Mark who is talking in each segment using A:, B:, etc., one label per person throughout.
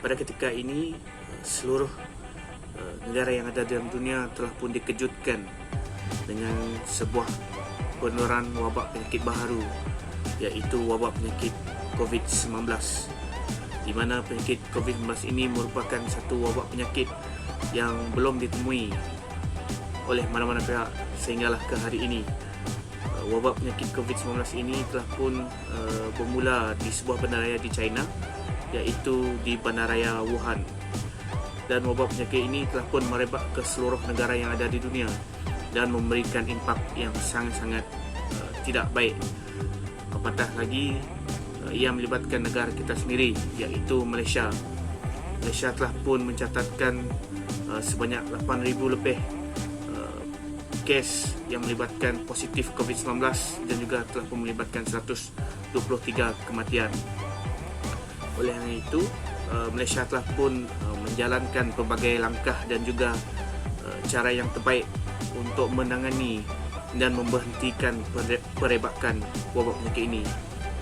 A: Pada ketika ini, seluruh negara yang ada dalam dunia telah pun dikejutkan dengan sebuah penularan wabak penyakit baharu, iaitu wabak penyakit COVID-19, di mana penyakit COVID-19 ini merupakan satu wabak penyakit yang belum ditemui oleh mana-mana pihak sehinggalah ke hari ini. Wabak penyakit COVID-19 ini telah pun bermula di sebuah bandaraya di China, iaitu di Bandaraya Wuhan, dan wabak penyakit ini telah pun merebak ke seluruh negara yang ada di dunia dan memberikan impak yang sangat-sangat tidak baik. Apatah lagi ia melibatkan negara kita sendiri, iaitu Malaysia. Malaysia telah pun mencatatkan sebanyak 8,000 lebih kes yang melibatkan positif COVID-19 dan juga telah pun melibatkan 123 kematian. Oleh kerana itu, Malaysia telah pun menjalankan pelbagai langkah dan juga cara yang terbaik untuk menangani dan memberhentikan perebakan wabak penyakit ini.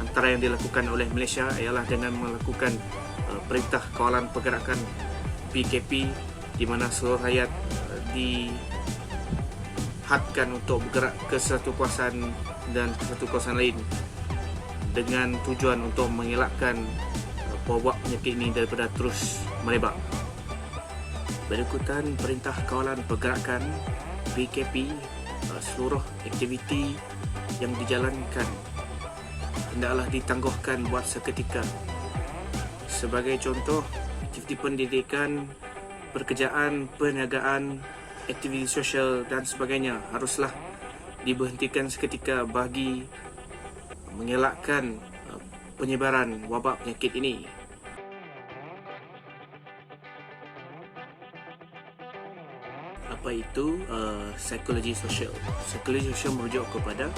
A: Antara yang dilakukan oleh Malaysia ialah dengan melakukan Perintah Kawalan Pergerakan PKP, di mana seluruh rakyat dihadkan untuk bergerak ke satu kawasan dan ke satu kawasan lain dengan tujuan untuk mengelakkan wabak penyakit ini daripada terus merebak. Berikutan Perintah Kawalan Pergerakan PKP, seluruh aktiviti yang dijalankan hendaklah ditangguhkan buat seketika. Sebagai contoh, aktiviti pendidikan, pekerjaan, perniagaan, aktiviti sosial dan sebagainya haruslah diberhentikan seketika bagi mengelakkan penyebaran wabak penyakit ini. Apa itu psikologi sosial? Psikologi sosial merujuk kepada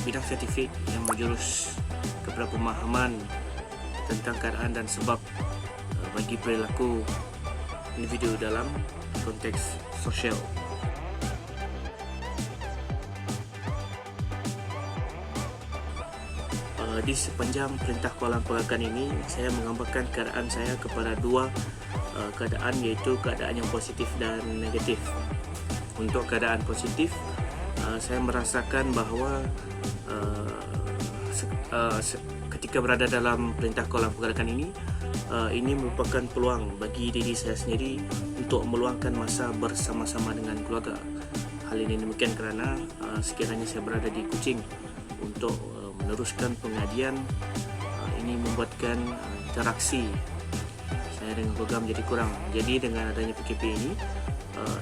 A: bidang saintifik yang menjurus kepada pemahaman tentang keadaan dan sebab bagi perilaku individu dalam konteks sosial. Di sepanjang Perintah Kawalan Pergerakan ini, saya menggambarkan keadaan saya kepada dua keadaan, iaitu keadaan yang positif dan negatif. Untuk keadaan positif, saya merasakan bahawa ketika berada dalam Perintah Kawalan Pergerakan ini merupakan peluang bagi diri saya sendiri untuk meluangkan masa bersama-sama dengan keluarga. Hal ini demikian kerana sekiranya saya berada di Kuching untuk meneruskan pengajian, ini membuatkan interaksi saya dengan keluarga menjadi kurang. Jadi dengan adanya PKP ini,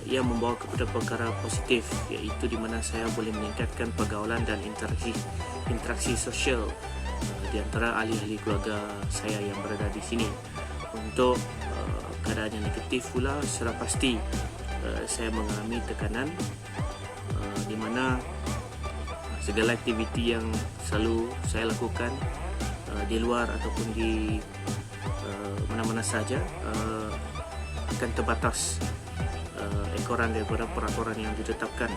A: ia membawa kepada perkara positif, iaitu di mana saya boleh meningkatkan pergaulan dan interaksi sosial di antara ahli-ahli keluarga saya yang berada di sini. Untuk keadaan yang negatif pula, secara pasti saya mengalami tekanan di mana segala aktiviti yang selalu saya lakukan di luar ataupun di mana-mana saja akan terbatas ekoran daripada peraturan yang ditetapkan.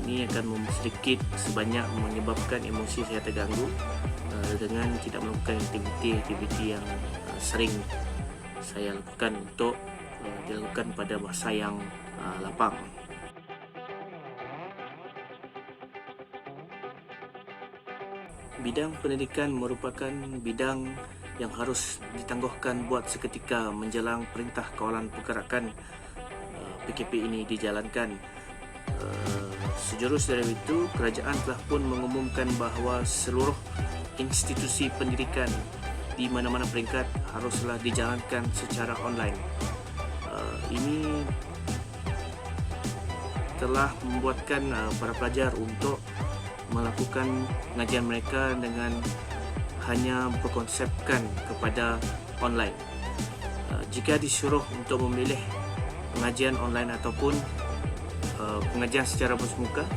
A: Ini akan sedikit sebanyak menyebabkan emosi saya terganggu dengan tidak melakukan aktiviti yang sering saya lakukan untuk dilakukan pada masa yang lapang. Bidang pendidikan merupakan bidang yang harus ditangguhkan buat seketika menjelang Perintah Kawalan Pergerakan PKP ini dijalankan. Sejurus dari itu, kerajaan telah pun mengumumkan bahawa seluruh institusi pendidikan di mana-mana peringkat haruslah dijalankan secara online. Ini telah membuatkan para pelajar untuk melakukan pengajian mereka dengan hanya berkonsepkan kepada online. Jika disuruh untuk memilih pengajian online ataupun pengajian secara bersemuka,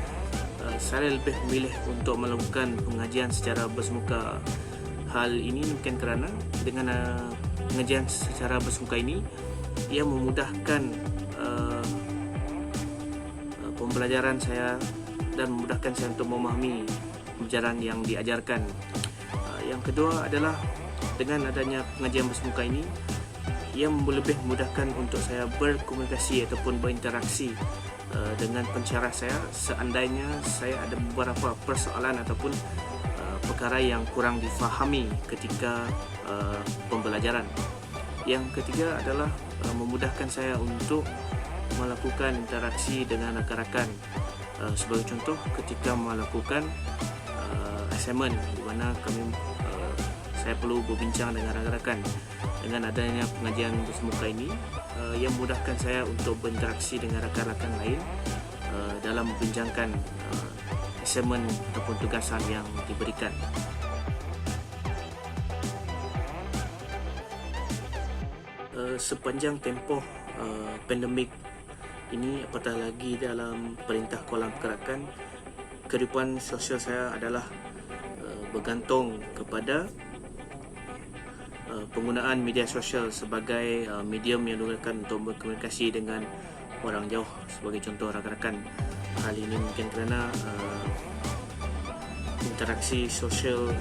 A: saya lebih memilih untuk melakukan pengajian secara bersemuka. Hal ini mungkin kerana dengan pengajian secara bersemuka ini, ia memudahkan pembelajaran saya dan memudahkan saya untuk memahami pelajaran yang diajarkan. Yang kedua adalah dengan adanya pengajian bersemuka ini, yang lebih memudahkan untuk saya berkomunikasi ataupun berinteraksi dengan pensyarah saya seandainya saya ada beberapa persoalan ataupun perkara yang kurang difahami ketika pembelajaran. Yang ketiga adalah memudahkan saya untuk melakukan interaksi dengan rakan-rakan. Sebagai contoh, ketika melakukan assignment di mana saya perlu berbincang dengan rakan-rakan. Dengan adanya pengajian bersemuka ini yang memudahkan saya untuk berinteraksi dengan rakan-rakan lain dalam membincangkan assignment ataupun tugasan yang diberikan. Sepanjang tempoh pandemik ini, apatah lagi dalam Perintah Kawalan Pergerakan, kehidupan sosial saya adalah bergantung kepada penggunaan media sosial sebagai medium yang digunakan untuk berkomunikasi dengan orang jauh, sebagai contoh rakan-rakan. Hal ini mungkin kerana interaksi sosial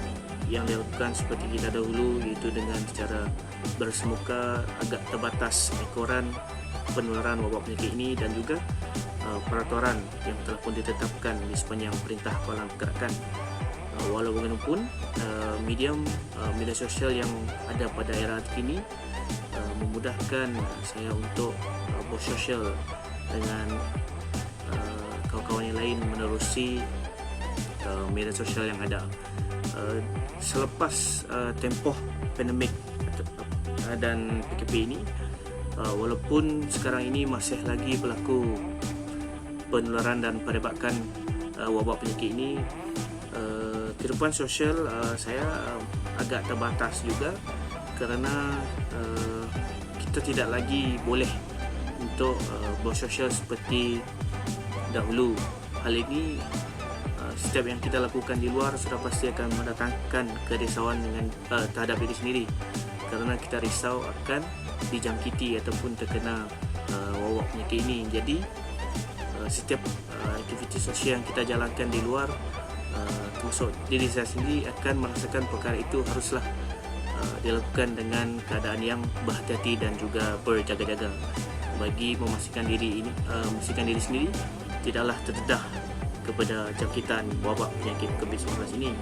A: yang dilakukan seperti kita dahulu, iaitu dengan secara bersemuka, agak terbatas ekoran penularan wabak penyakit ini dan juga peraturan yang telah pun ditetapkan di sepanjang Perintah Kawalan Pergerakan. Walau bagaimanapun, media sosial yang ada pada era kini memudahkan saya untuk bersosial dengan kawan-kawan yang lain menerusi media sosial yang ada. Selepas tempoh pandemik dan PKP ini, walaupun sekarang ini masih lagi berlaku penularan dan perebakan wabak penyakit ini, kehidupan sosial saya agak terbatas juga kerana kita tidak lagi boleh untuk bersosial seperti dahulu. Hal ini setiap yang kita lakukan di luar sudah pasti akan mendatangkan kerisauan terhadap diri sendiri, kerana kita risau akan dijangkiti ataupun terkena wabak penyakit ini. Jadi setiap aktiviti sosial yang kita jalankan di luar, termasuk diri saya sendiri, akan merasakan perkara itu haruslah dilakukan dengan keadaan yang berhati-hati dan juga berjaga-jaga bagi memastikan diri sendiri tidaklah terdedah kepada jangkitan wabak penyakit COVID-19 ini.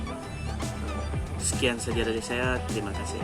A: Sekian saja dari saya, terima kasih.